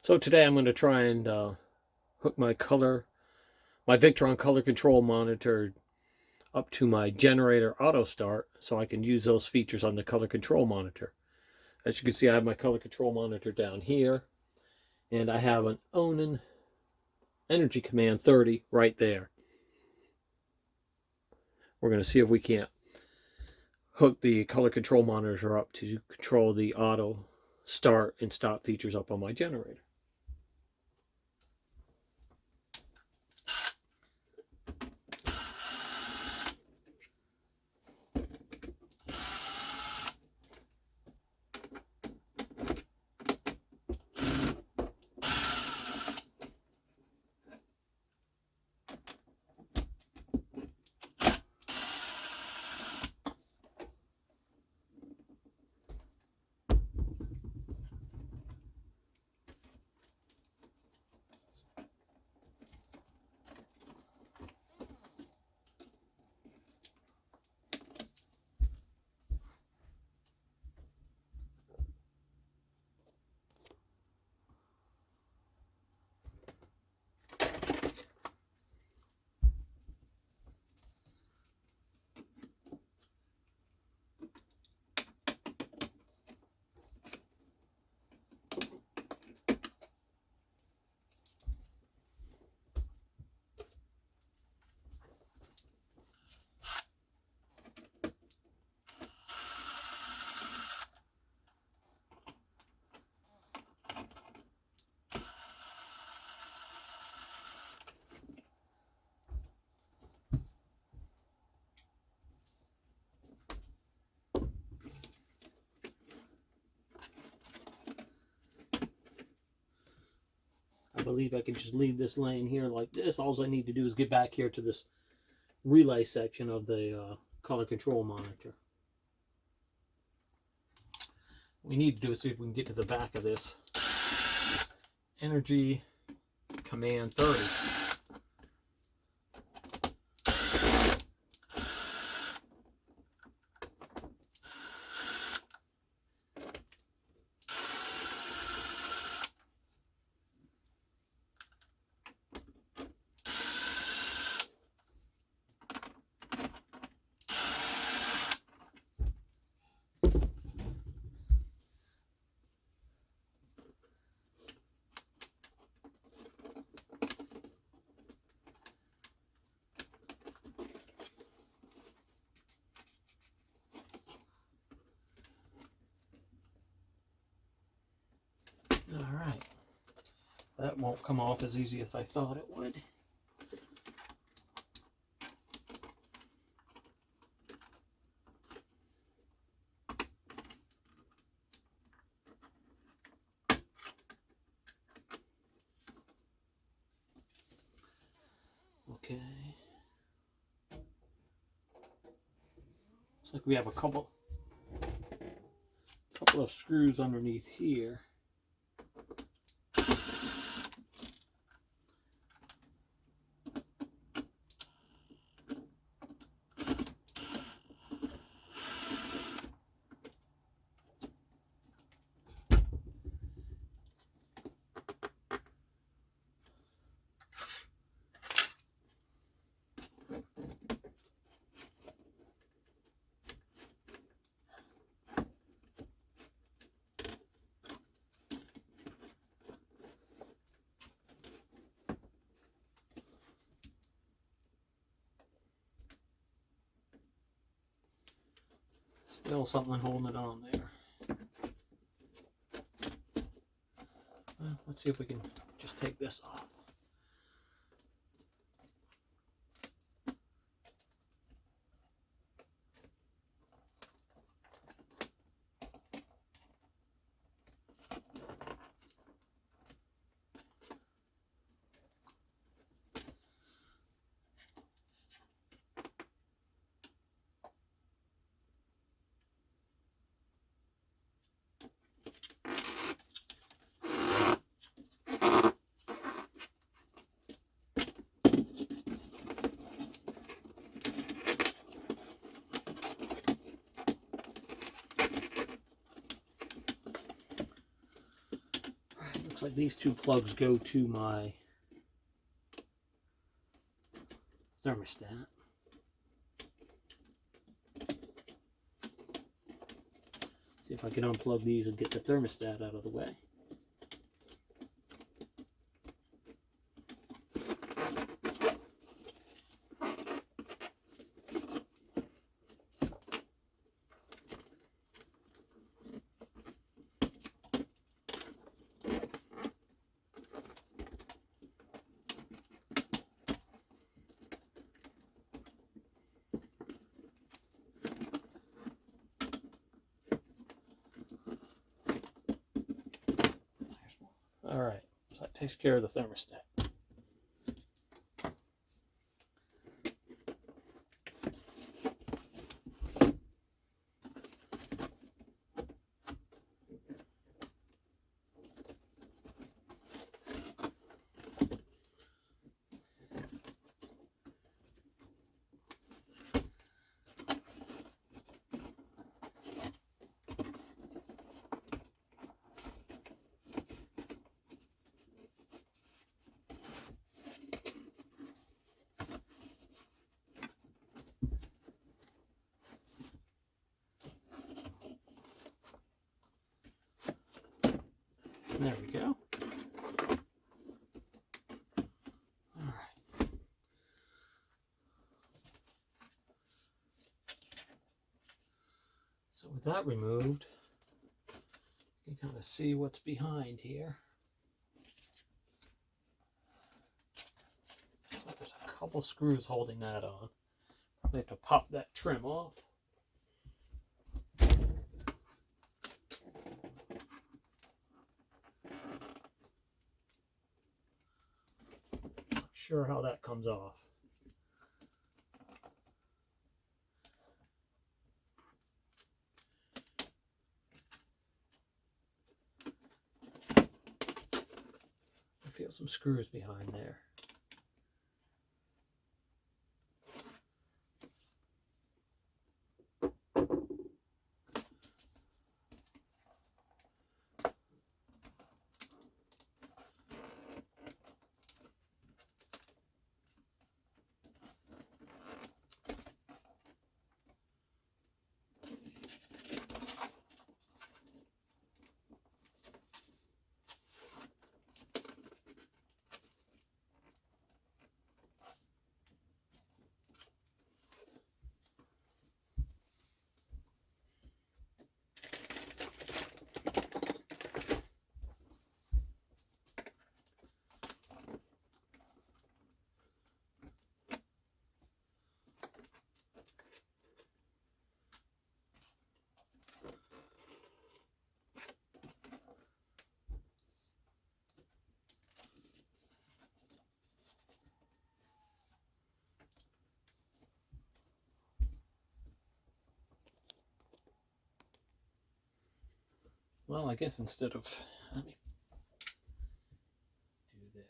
So today I'm going to try and hook my Victron color control monitor up to my generator auto start so I can use those features on the color control monitor. As you can see, I have my color control monitor down here, and I have an Onan Energy Command 30 right there. We're going to see if we can't hook the color control monitor up to control the auto start and stop features up on my generator. I believe I can just leave this laying here like this. All I need to do is get back here to this relay section of the color control monitor. What we need to do is see if we can get to the back of this Energy Command 30. Alright, that won't come off as easy as I thought it would. Okay. Looks like we have a couple of screws underneath here. Still something holding it on there. Well, let's see if we can just take this off. Looks like these two plugs go to my thermostat. See if I can unplug these and get the thermostat out of the way. All right, so that takes care of the thermostat. There we go. All right. So with that removed, you can kind of see what's behind here. Looks like there's a couple screws holding that on. Probably have to pop that trim off. Not sure how that comes off. I feel some screws behind there. Well, I guess instead of, let me do this.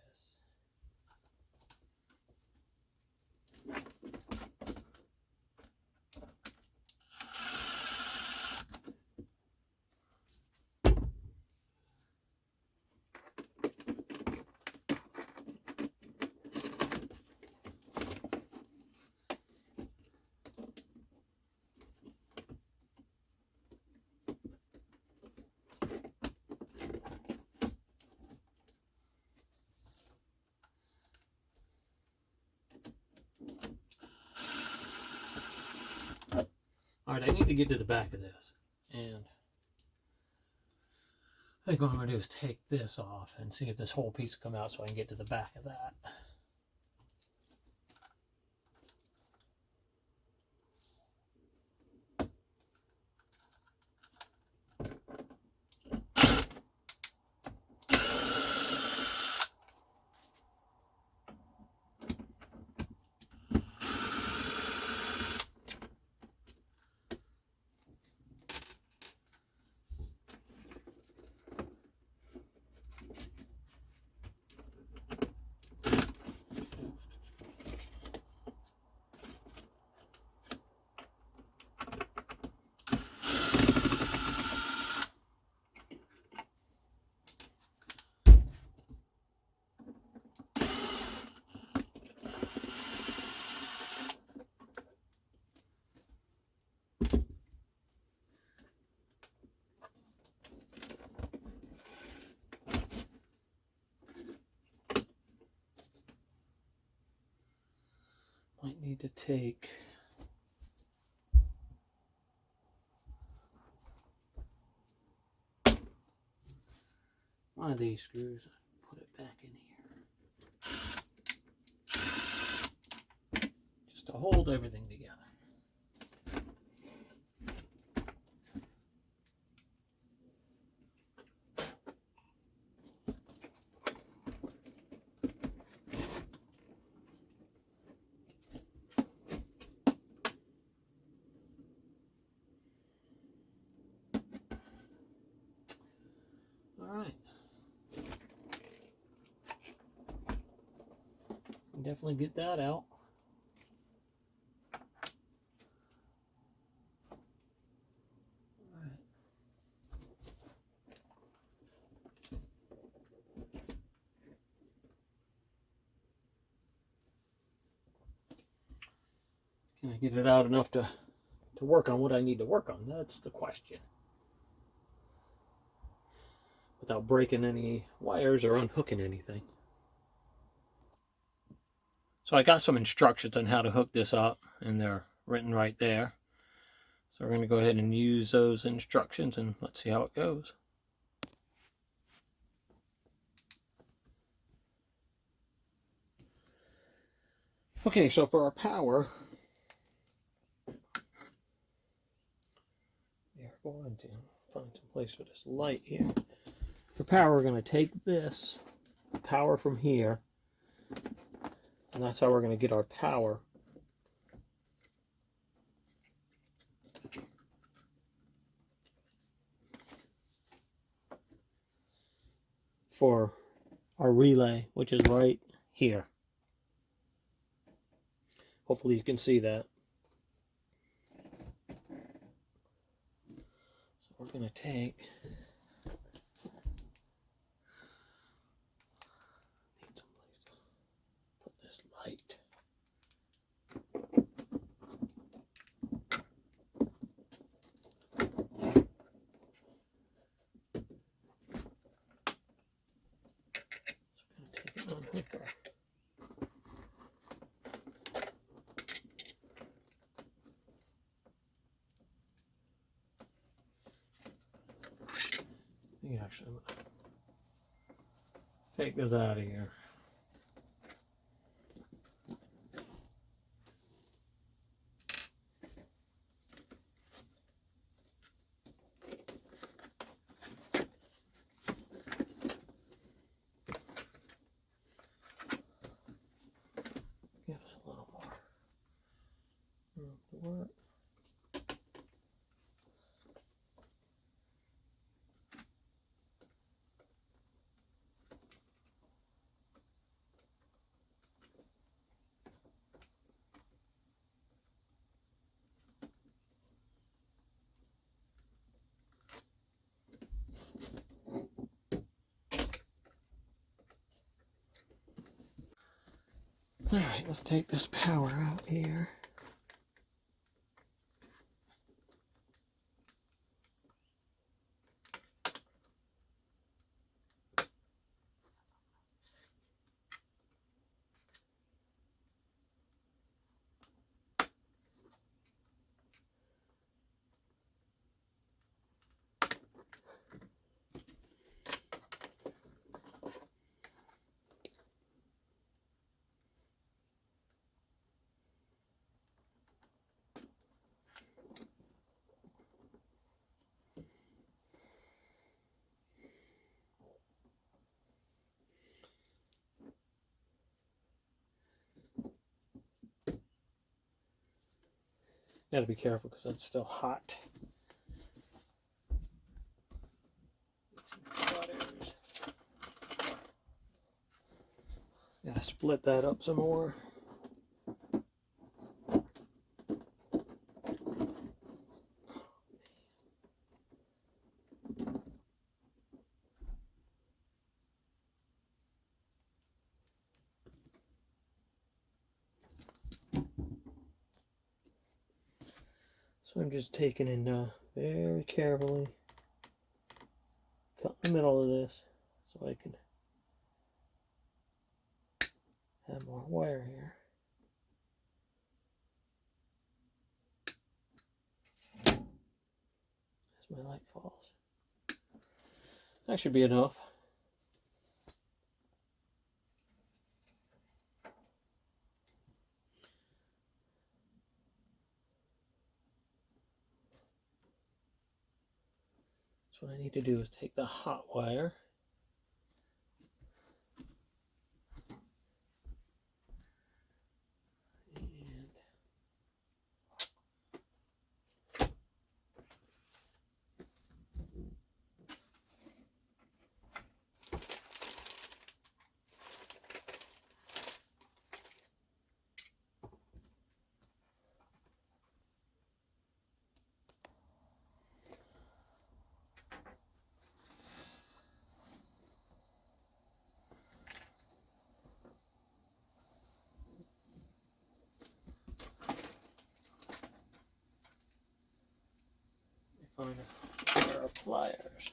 Alright, I need to get to the back of this, and I think what I'm going to do is take this off and see if this whole piece will come out so I can get to the back of that. might need to take one of these screws and put it back in here just to hold everything together. Alright. Definitely get that out. Alright. Can I get it out enough to work on what I need to work on? That's the question. Without breaking any wires or unhooking anything. So I got some instructions on how to hook this up, and they're written right there. So we're going to go ahead and use those instructions, and let's see how it goes. Okay, so for our power, we're going to find some place for this light here. For power, we're going to take this power from here, and that's how we're going to get our power. For our relay, which is right here. Hopefully you can see that. So we're going to take put this light. So we're going to take it on hooker. Actually, I'm going to take this out of here. Give us a little more room to work. Alright, let's take this power out here. Got to be careful because that's still hot. Got to split that up some more. So I'm just taking it very carefully, cut in the middle of this so I can have more wire here. as my light falls. That should be enough. So what I need to do is take the hot wire and find a pair of pliers.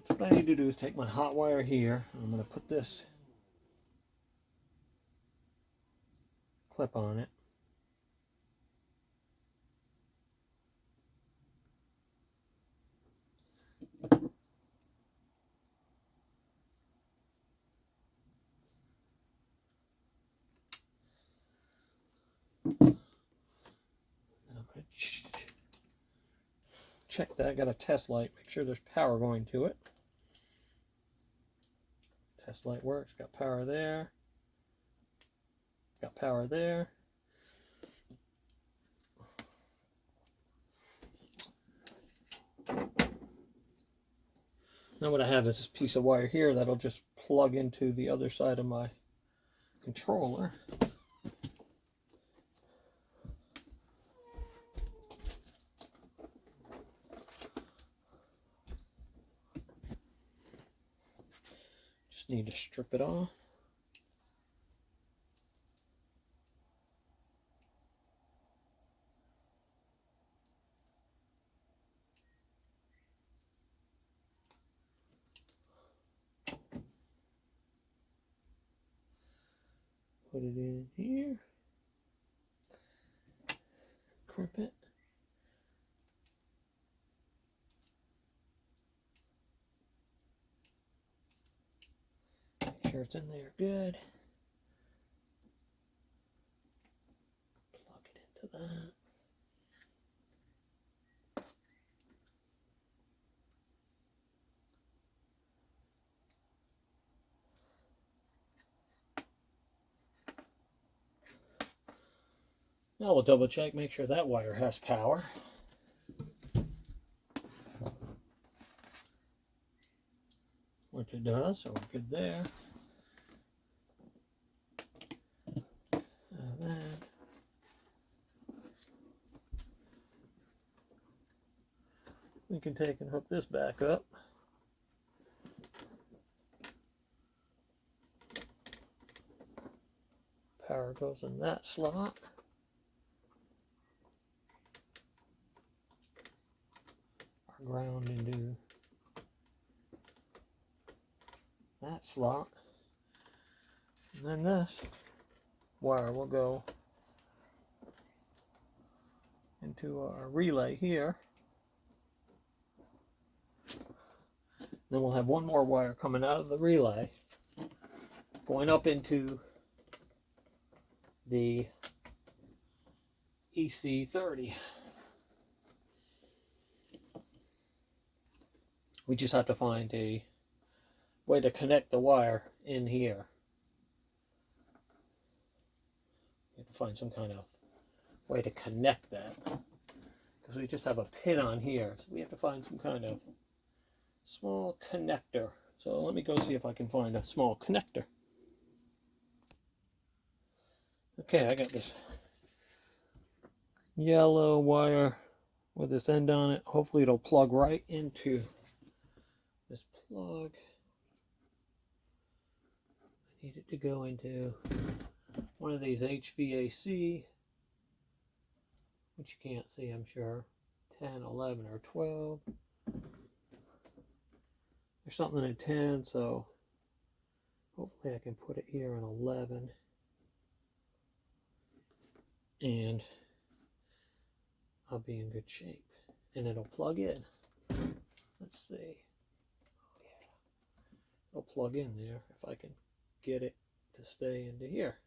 So what I need to do is take my hot wire here. I'm going to put this clip on it. Check that. I got a test light. Make sure there's power going to it. Test light works. Got power there. Got power there. Now what I have is this piece of wire here that'll just plug into the other side of my controller. Just need to strip it off. Put it in here. Crimp it. Make sure it's in there good. Plug it into that. Now we'll double check, make sure that wire has power. Which it does, so we're good there. That. We can take and hook this back up. Power goes in that slot. Our ground into that slot. And then this wire will go into our relay here. Then we'll have one more wire coming out of the relay, going up into the EC30. We just have to find a way to connect the wire in here. We have to find some kind of way to connect that, because we just have a pin on here, so we have to find some kind of small connector. So let me go see if I can find a small connector. Okay, I got this yellow wire with this end on it. Hopefully it'll plug right into this plug. I need it to go into one of these HVAC, which you can't see, I'm sure, 10, 11, or 12. There's something at 10, so hopefully I can put it here in 11. And I'll be in good shape. And it'll plug in. Let's see. Oh, yeah. It'll plug in there if I can get it to stay into here.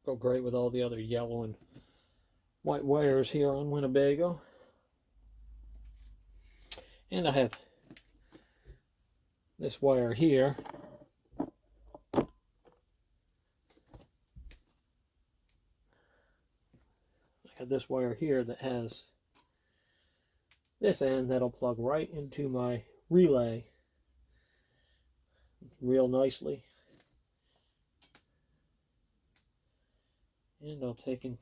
Go great with all the other yellow and white wires here on Winnebago. And I have this wire here. I have this wire here that has this end that'll plug right into my relay real nicely. And I'll take and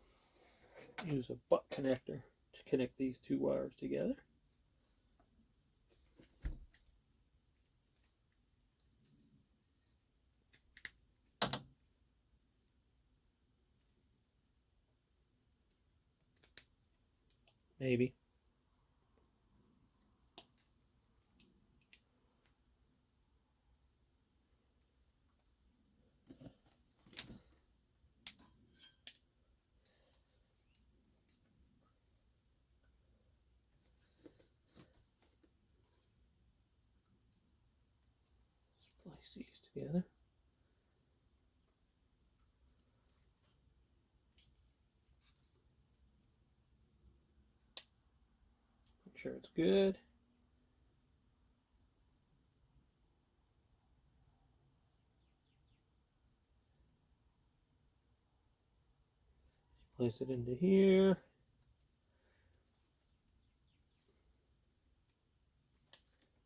use a butt connector to connect these two wires together. Maybe. Splice these together. Make sure it's good. Place it into here.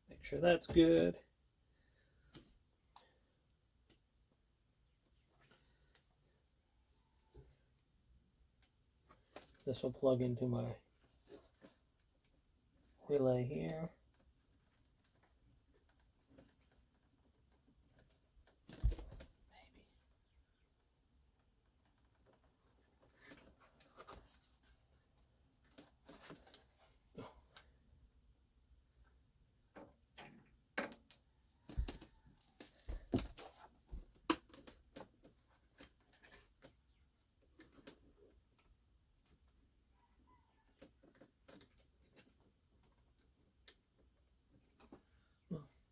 Make sure that's good. This will plug into my relay here.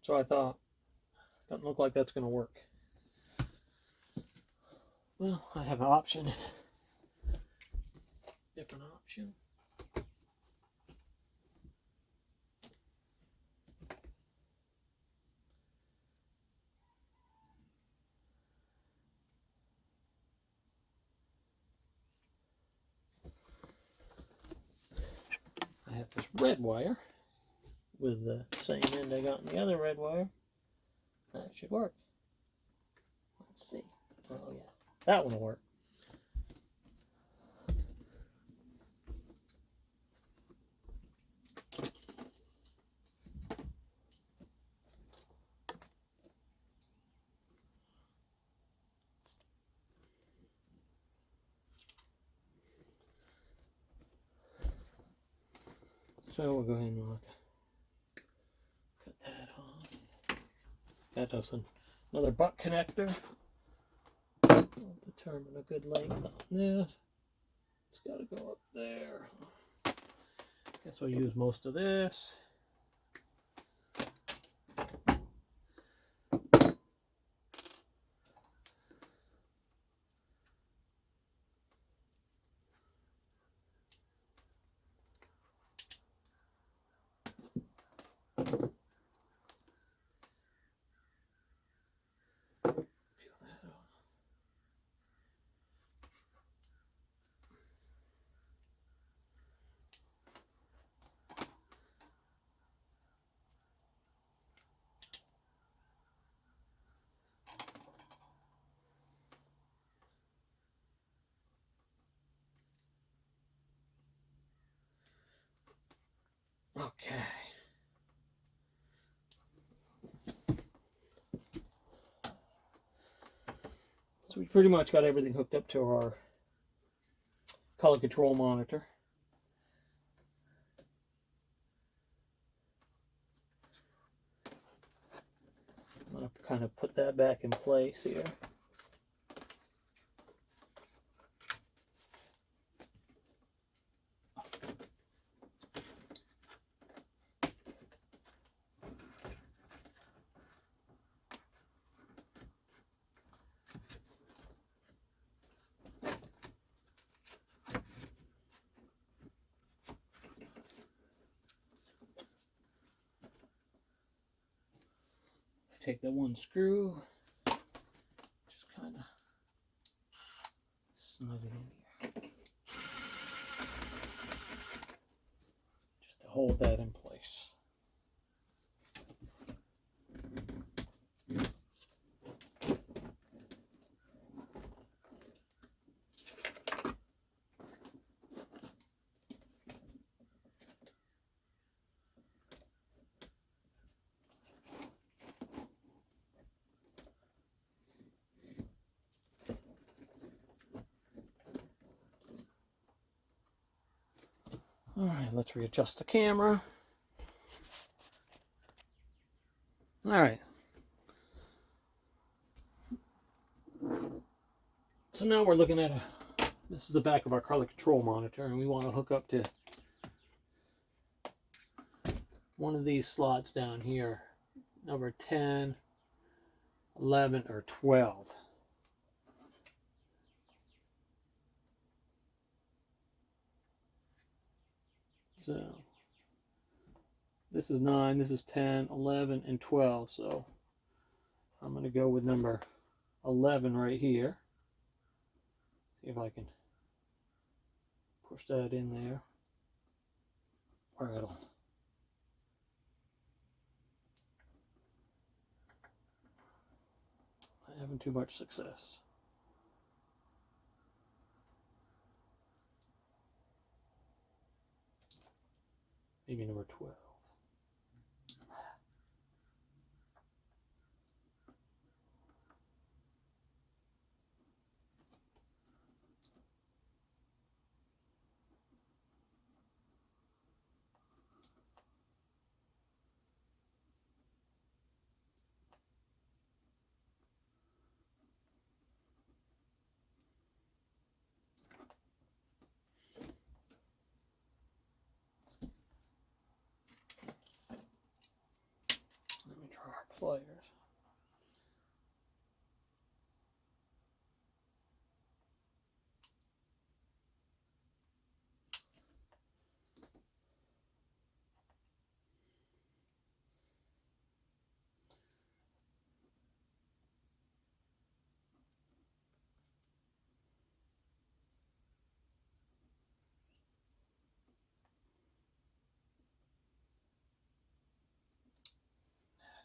So I thought, doesn't look like that's going to work. Well, I have an option. Different option. I have this red wire with the same end I got in the other red wire. That should work. Let's see. Oh yeah, that one will work. So we'll go ahead and cut that off. That does another butt connector. I'll determine a good length on this. It's got to go up there. Guess we'll use most of this. Okay. So we pretty much got everything hooked up to our color control monitor. kind of put that back in place here. Take the one screw, just kind of snug it in here, just to hold that in place. All right, let's readjust the camera. All right. So now we're looking at this is the back of our color control monitor, and we want to hook up to one of these slots down here, number 10, 11, or 12. So this is 9, this is 10, 11, and 12. So I'm going to go with number 11 right here. See if I can push that in there. Where it'll. Not having too much success. Maybe number 12. Let me try our pliers.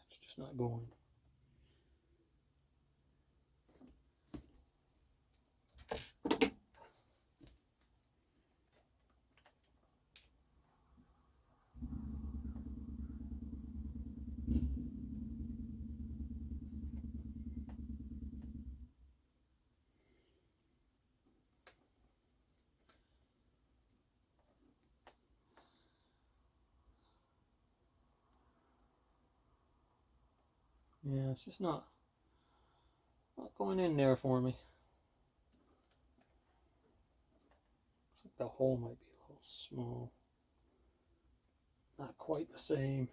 It's just not going. Yeah, it's just not going in there for me. The hole might be a little small. Not quite the same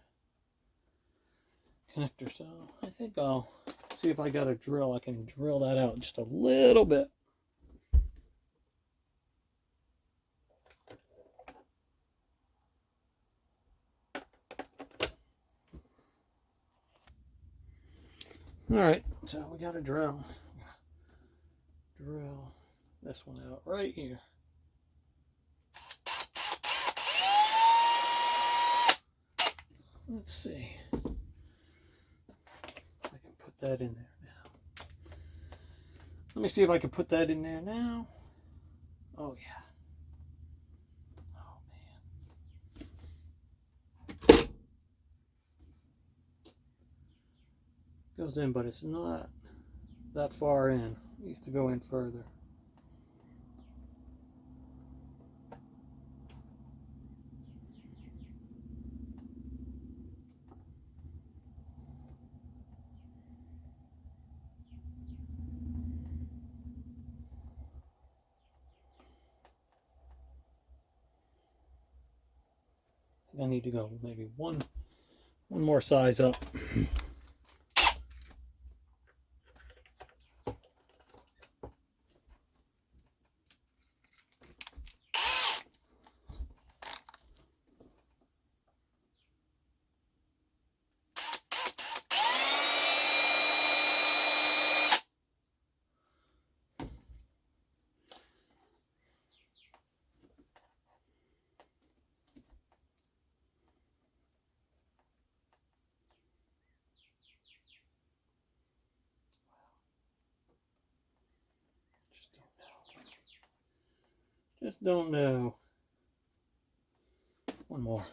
connector, so I think I'll see if I got a drill. I can drill that out just a little bit. All right, so we got a drill. Drill this one out right here. Let's see. I can put that in there now. Let me see if I can put that in there now. Oh yeah. Oh man. Goes in, but it's not that far in. It needs to go in further. I need to go maybe one more size up. Just don't know. One more.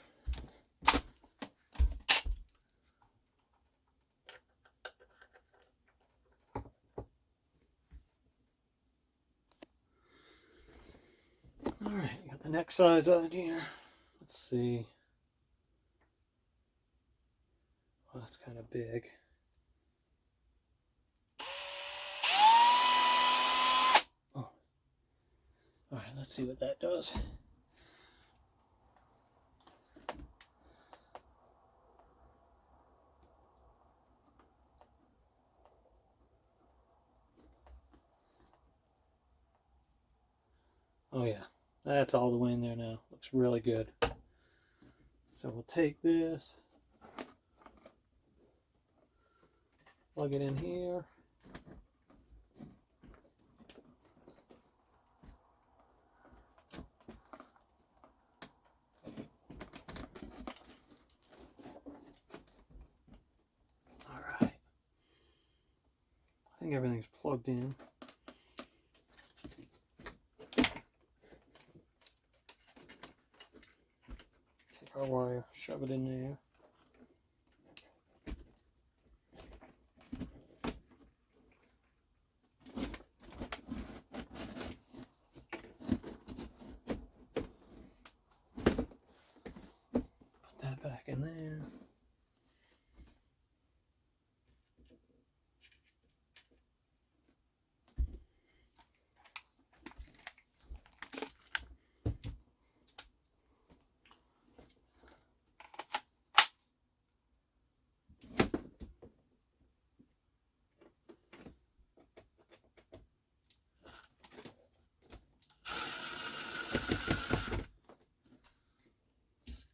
All right, got the next size on here. Let's see. Well, that's kind of big. Oh. All right, let's see what that does. Oh yeah, that's all the way in there now. Looks really good. So we'll take this, plug it in here. All right. I think everything's plugged in. Our wire, shove it in there. Put that back in there.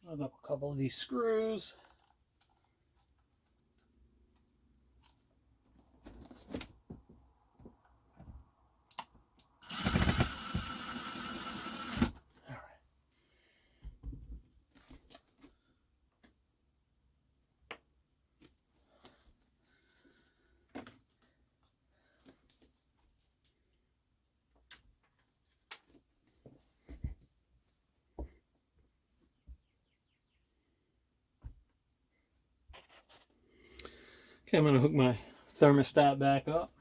Snug up a couple of these screws. Okay, I'm going to hook my thermostat back up.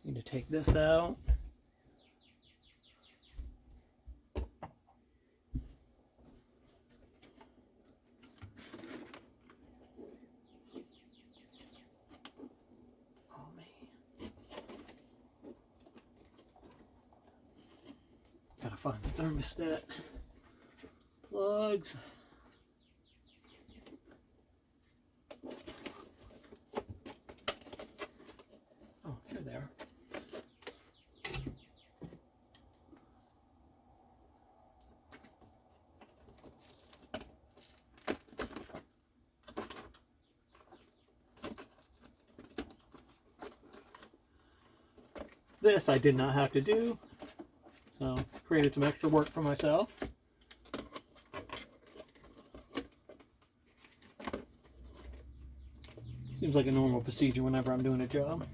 Need to take this out. Oh man. Gotta find the thermostat plugs. Oh, here they are. This I did not have to do, so created some extra work for myself. Seems like a normal procedure whenever I'm doing a job.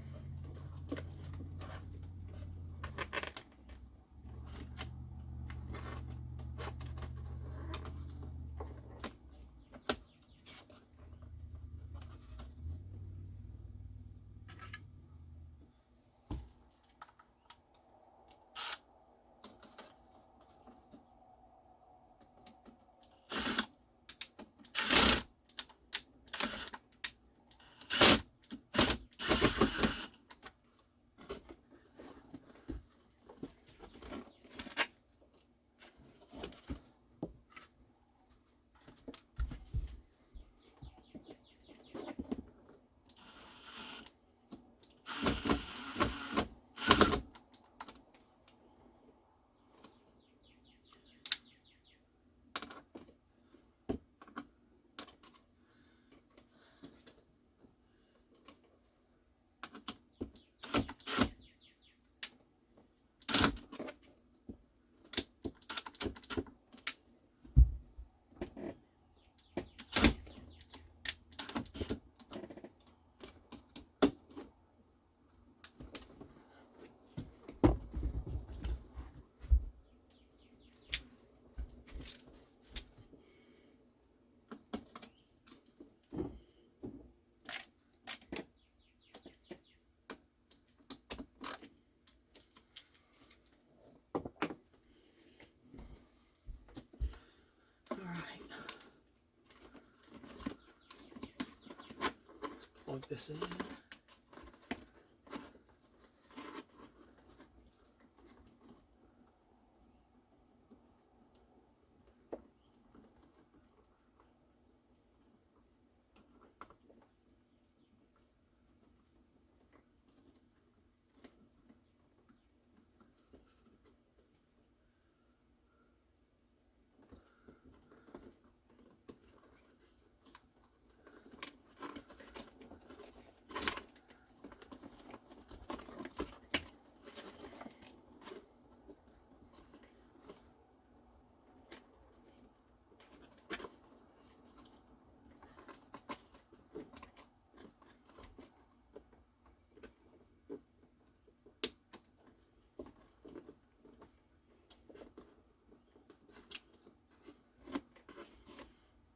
plug this in.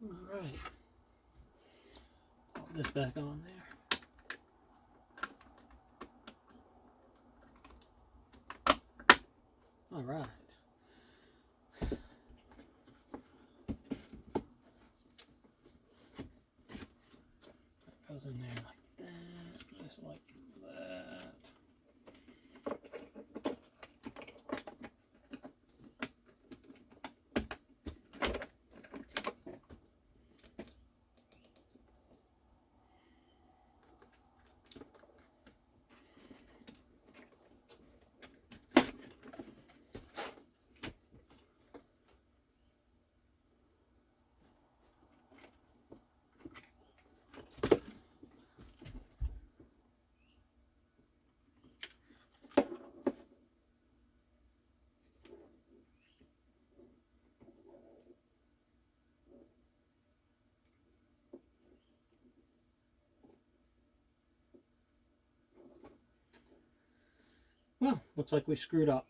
All right, pop this back on there. All right. That goes in there like that, just like that. Well, looks like we screwed up.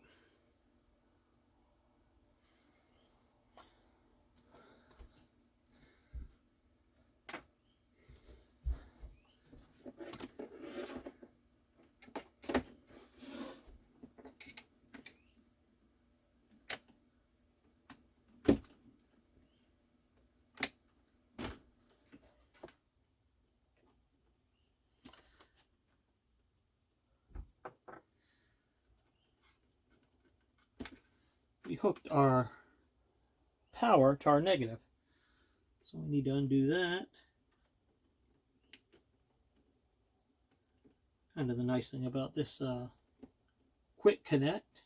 We hooked our power to our negative. So we need to undo that. Kind of the nice thing about this quick connect.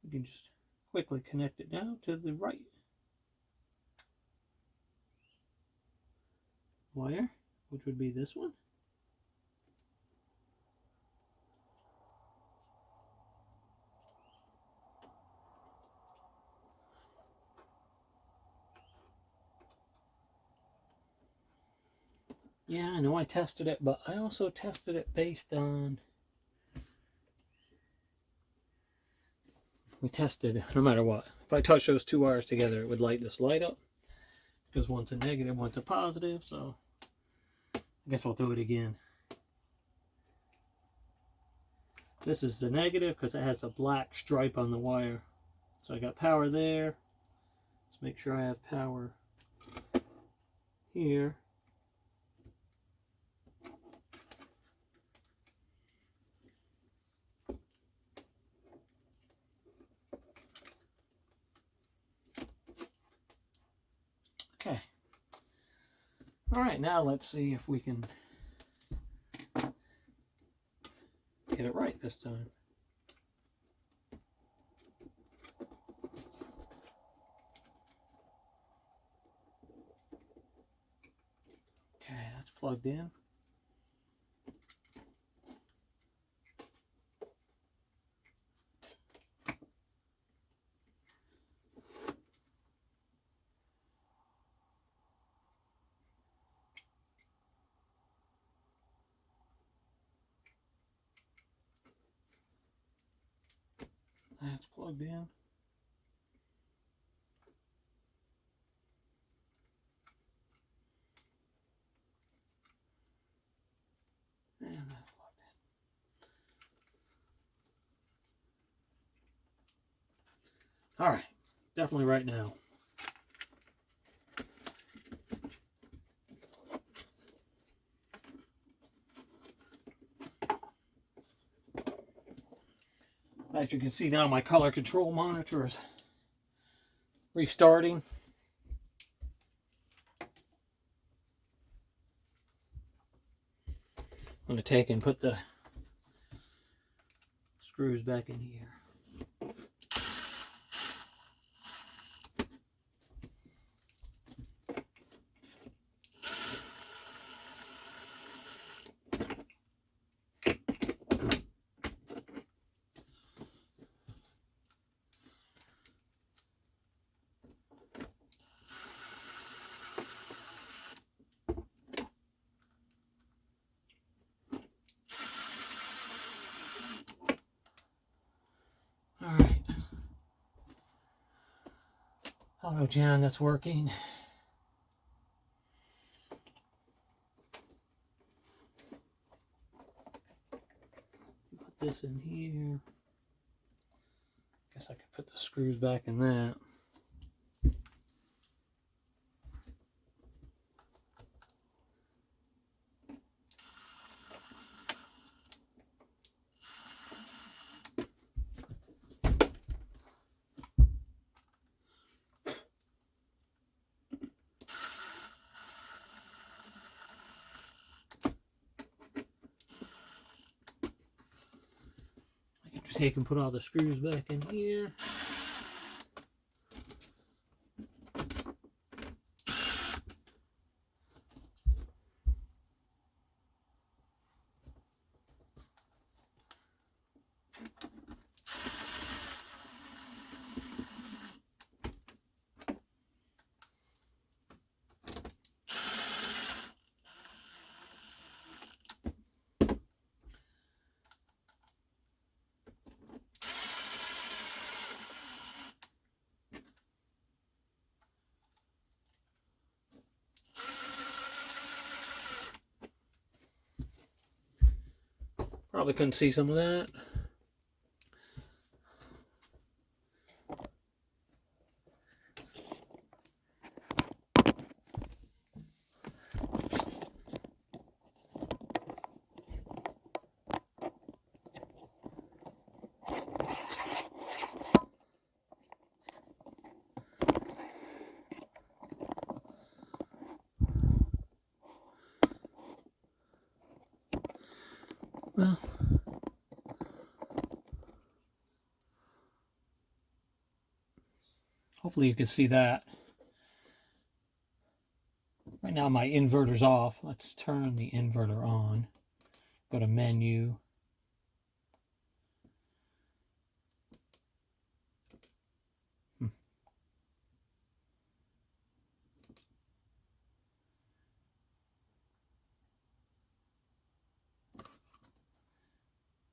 We can just quickly connect it down to the right wire, which would be this one. Yeah, I know I tested it, but I also tested it based on... We tested no matter what. If I touch those two wires together, it would light this light up. Because one's a negative, one's a positive, so... I guess we'll do it again. This is the negative because it has a black stripe on the wire. So I got power there. Let's make sure I have power here. Okay. Alright, now let's see if we can get it right this time. Okay, that's plugged in. That's plugged in. And that's plugged in. Alright, definitely right now. As you can see now, my color control monitor is restarting. I'm going to take and put the screws back in here. Alright. Auto Gen, that's working. Put this in here. Guess I could put the screws back in that. Take and put all the screws back in here. Probably couldn't see some of that. Well, hopefully you can see that. Right now my inverter's off. Let's turn the inverter on. Go to menu.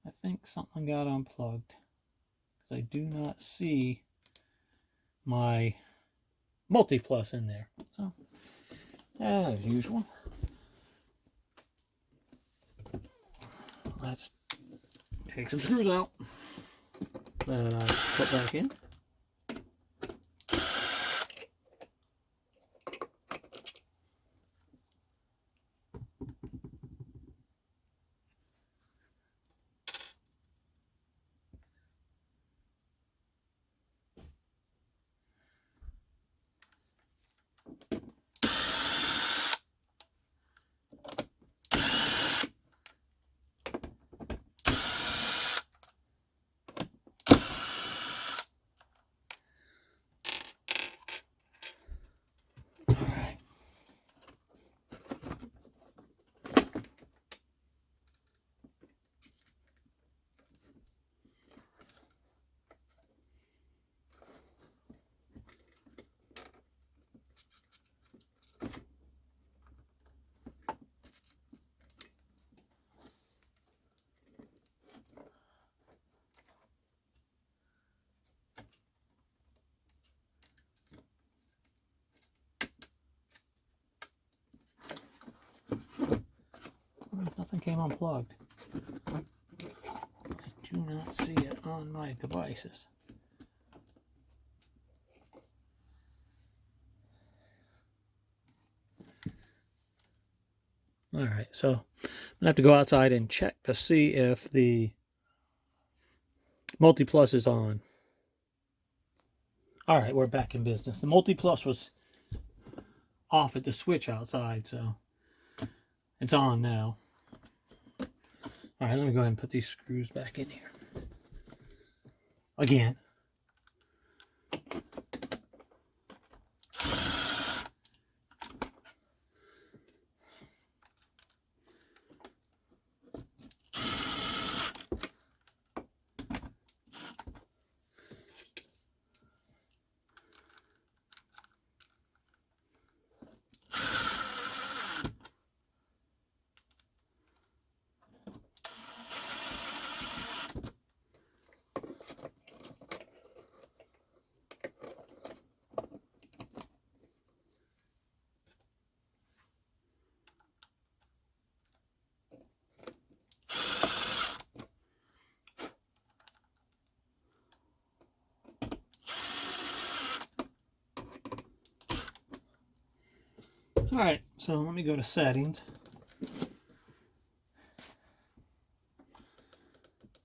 I think something got unplugged because I do not see my multi-plus in there. So, as usual, let's take some screws out that I put back in. Nothing came unplugged. I do not see it on my devices. Alright, so I'm going to have to go outside and check to see if the Multi-plus is on. All right, we're back in business. The multi-plus was off at the switch outside, so it's on now. All right, let me go ahead and put these screws back in here. Again. All right, so let me go to settings.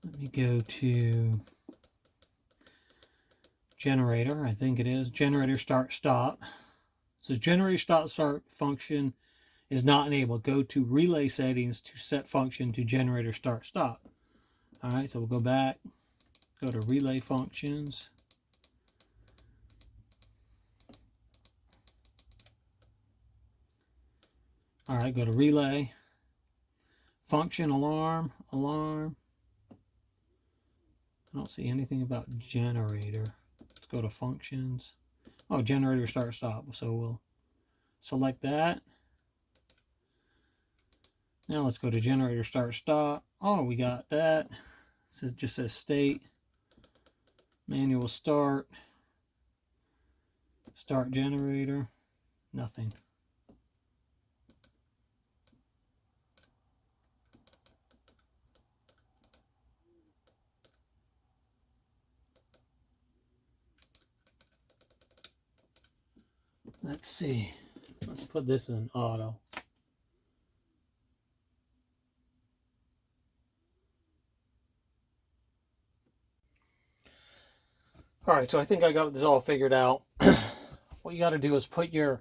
Let me go to generator, I think it is. Generator start stop. It says generator start function is not enabled. Go to relay settings to set function to generator start stop. All right, so we'll go back, go to relay functions. All right, go to relay, function, alarm. I don't see anything about generator. Let's go to functions. Oh, generator start stop. So we'll select that. Now let's go to generator start stop. Oh, we got that. It just says state, manual start generator, nothing. Let's see. Let's put this in auto. All right, so I think I got this all figured out. What you got to do is put your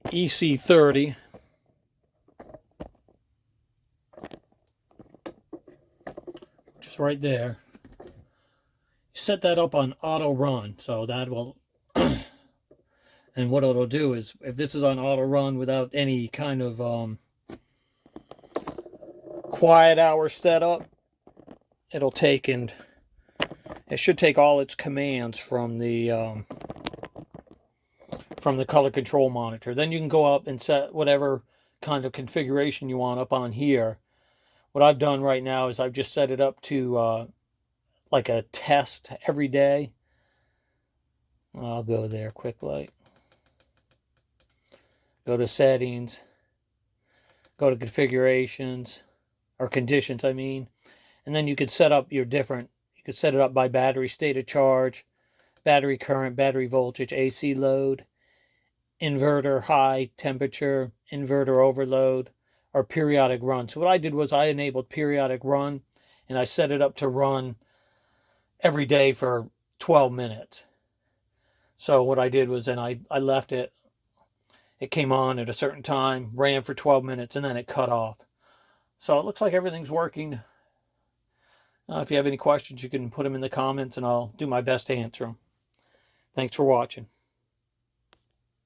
EC30 just right there. Set that up on auto run, so that will and what it'll do is, if this is on auto run without any kind of quiet hour setup, it'll take and it should take all its commands from the color control monitor. Then you can go up and set whatever kind of configuration you want up on here. What I've done right now is I've just set it up to like a test every day. I'll go there quickly. Go to settings, go to configurations, or conditions, I mean. And then you could set up your different, you could set it up by battery state of charge, battery current, battery voltage, AC load, inverter high temperature, inverter overload, or periodic run. So what I did was I enabled periodic run, and I set it up to run every day for 12 minutes. So what I did was then I left it. It came on at a certain time, ran for 12 minutes, and then it cut off. So it looks like everything's working. If you have any questions, you can put them in the comments, and I'll do my best to answer them. Thanks for watching.